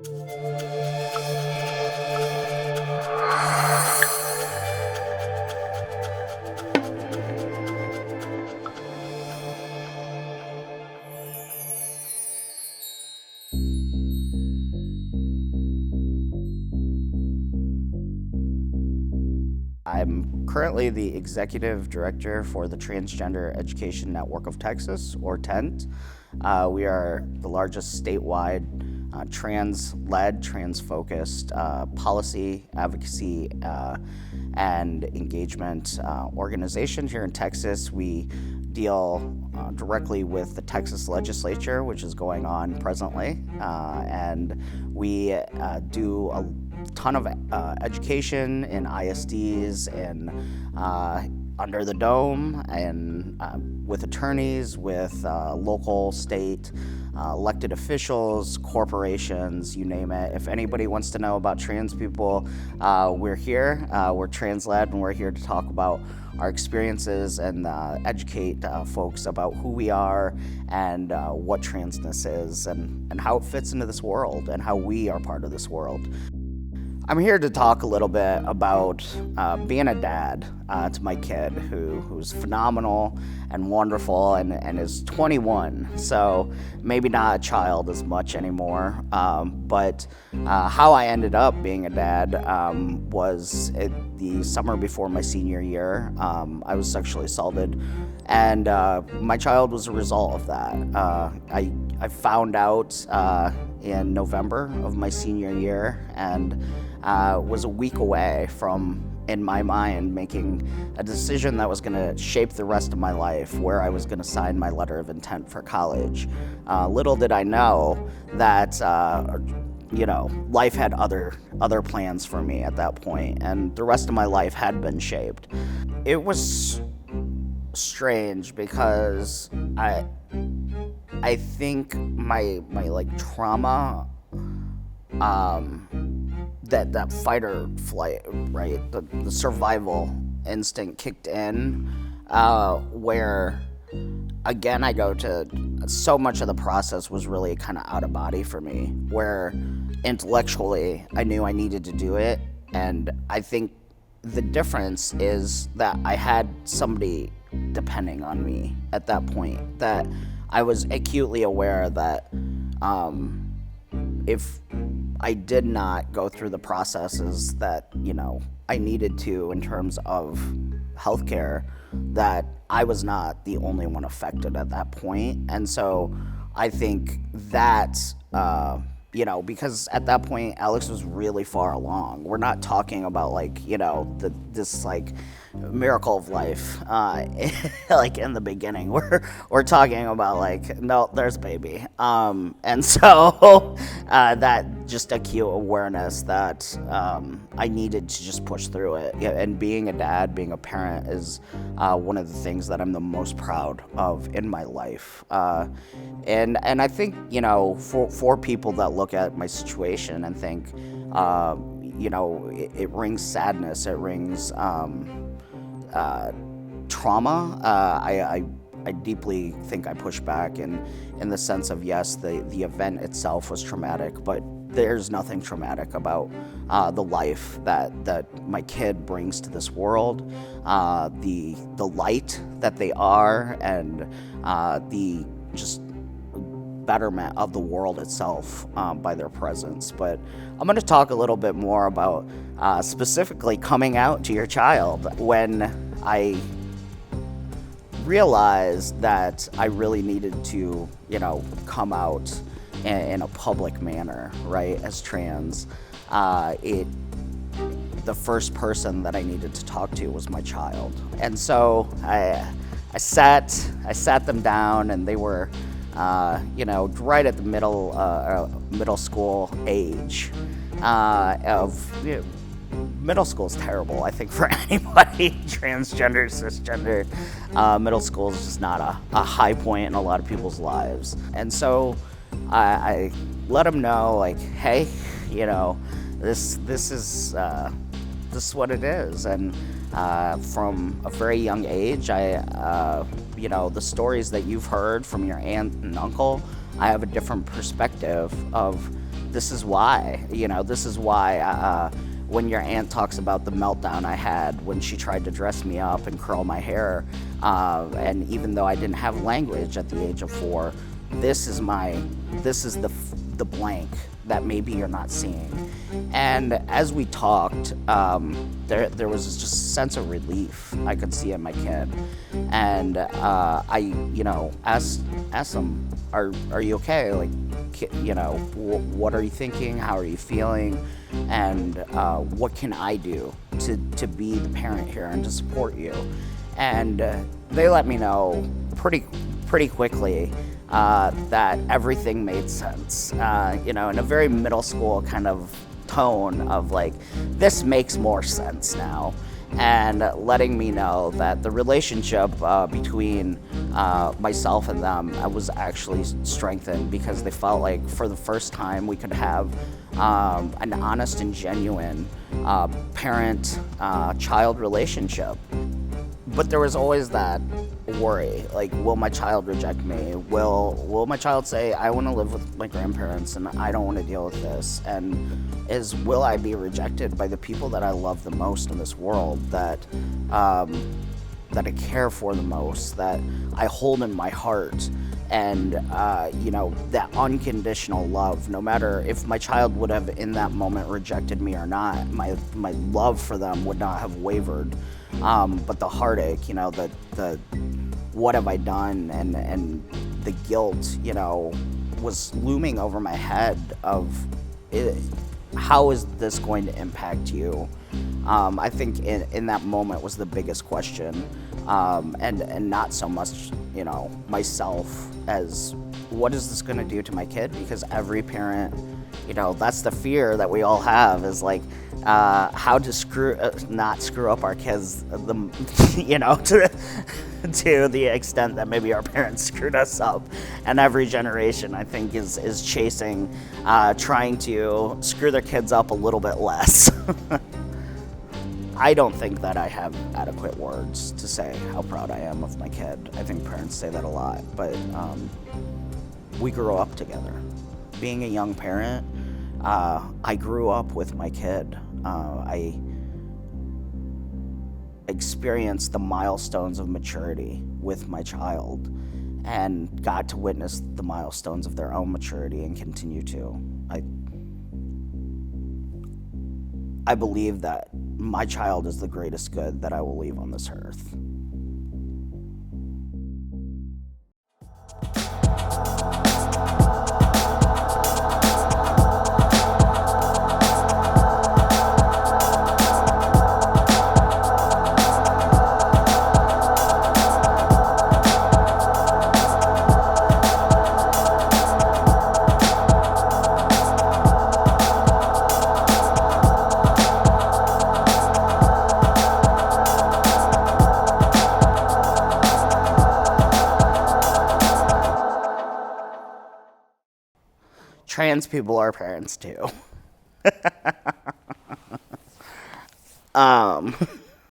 I'm currently the executive director for the Transgender Education Network of Texas, or TENT. We are the largest statewide trans-led, trans-focused policy, advocacy, and engagement organization here in Texas. We deal directly with the Texas legislature, which is going on presently, and we do a ton of education in ISDs and under the dome, and with attorneys, with local, state, elected officials, corporations, you name it. If anybody wants to know about trans people, we're here. We're trans-led, and we're here to talk about our experiences and educate folks about who we are and what transness is and how it fits into this world and how we are part of this world. I'm here to talk a little bit about being a dad to my kid who's phenomenal and wonderful and is 21, so maybe not a child as much anymore. But how I ended up being a dad was the summer before my senior year. I was sexually assaulted, and my child was a result of that. I found out in November of my senior year, and was a week away from, in my mind, making a decision that was going to shape the rest of my life, where I was going to sign my letter of intent for college. Little did I know that life had other plans for me at that point, and the rest of my life had been shaped. It was strange because I think my like trauma, that fight or flight, right? The survival instinct kicked in, where again I go to so much of the process was really kind of out of body for me, where intellectually I knew I needed to do it, and I think the difference is that I had somebody depending on me at that point, that I was acutely aware that if I did not go through the processes that, I needed to in terms of healthcare, that I was not the only one affected at that point. And so I think that, because at that point, Alex was really far along. We're not talking about this miracle of life, like in the beginning. We're talking about no, there's baby. And so that just acute awareness that I needed to just push through it. Yeah, and being a dad, being a parent is one of the things that I'm the most proud of in my life. And I think, for people that look at my situation and think, it rings sadness, it rings trauma. I deeply think I push back in the sense of, yes, the event itself was traumatic, but there's nothing traumatic about the life that my kid brings to this world, the light that they are, and the just betterment of the world itself by their presence. But I'm going to talk a little bit more about specifically coming out to your child. When I realized that I really needed to, come out in a public manner, right, as trans, the first person that I needed to talk to was my child. And so I sat them down, and they were right at the middle school age. Middle school is terrible, I think, for anybody, transgender, cisgender. Middle school is just not a high point in a lot of people's lives. And so I let them know, hey, this is what it is. And from a very young age, the stories that you've heard from your aunt and uncle, I have a different perspective of this is why, this is why. When your aunt talks about the meltdown I had when she tried to dress me up and curl my hair, and even though I didn't have language at the age of 4, this is the blank that maybe you're not seeing. And as we talked, there was just a sense of relief I could see in my kid, and I, asked him, "Are you okay? Like, what are you thinking? How are you feeling? And what can I do to be the parent here and to support you?" And they let me know pretty quickly that everything made sense, in a very middle school kind of tone of like, this makes more sense now, and letting me know that the relationship between myself and them was actually strengthened, because they felt like for the first time we could have an honest and genuine parent-child relationship. But there was always that worry, like, will my child reject me? Will my child say, I want to live with my grandparents and I don't want to deal with this? And will I be rejected by the people that I love the most in this world, that I care for the most, that I hold in my heart? And that unconditional love, no matter if my child would have in that moment rejected me or not, my love for them would not have wavered. But the heartache, the what have I done, and the guilt, was looming over my head of how is this going to impact you? I think in that moment was the biggest question, and not so much, myself, as what is this going to do to my kid? Because every parent, that's the fear that we all have, is like, how to not screw up our kids, to the extent that maybe our parents screwed us up. And every generation, I think, is chasing, trying to screw their kids up a little bit less. I don't think that I have adequate words to say how proud I am of my kid. I think parents say that a lot, but we grew up together. Being a young parent, I grew up with my kid. I experienced the milestones of maturity with my child, and got to witness the milestones of their own maturity and continue to. I believe that my child is the greatest good that I will leave on this earth. Trans people are parents too.